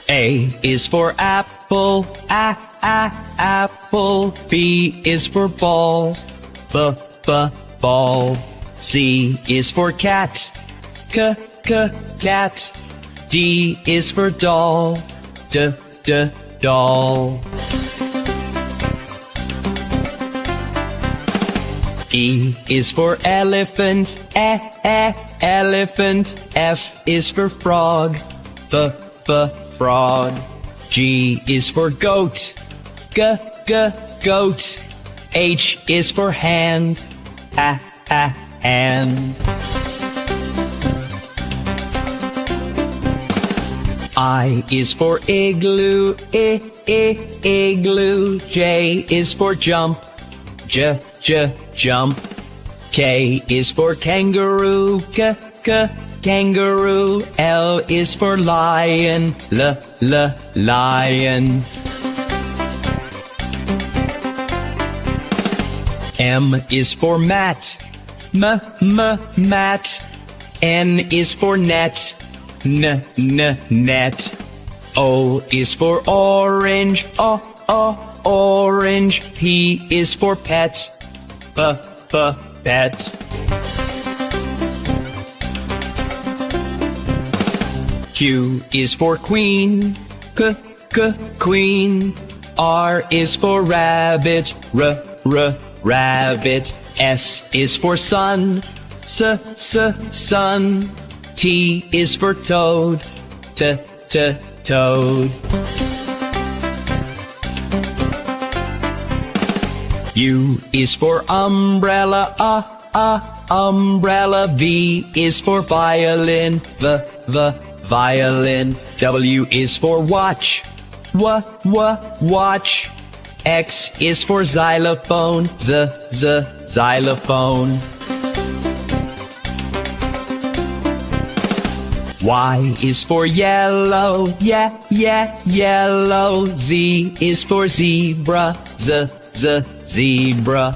A is for apple, apple. B is for ball, ball. C is for cat, cat. D is for doll, doll. E is for elephant, elephant. F is for frog, frog. G is for goat, goat. H is for hand, hand. I is for igloo, igloo. J is for jump, jump. K is for kangaroo, kangaroo. L is for lion, lion. M is for mat, mat. N is for net, net. O is for orange, orange. P is for pet, pet. Q is for queen, queen. R is for rabbit, rabbit. S is for sun, sun. T is for toad, toad. U is for umbrella, umbrella. V is for violin, violin. W is for watch, watch. X is for xylophone, xylophone. Y is for yellow, yellow. Z is for zebra, zebra.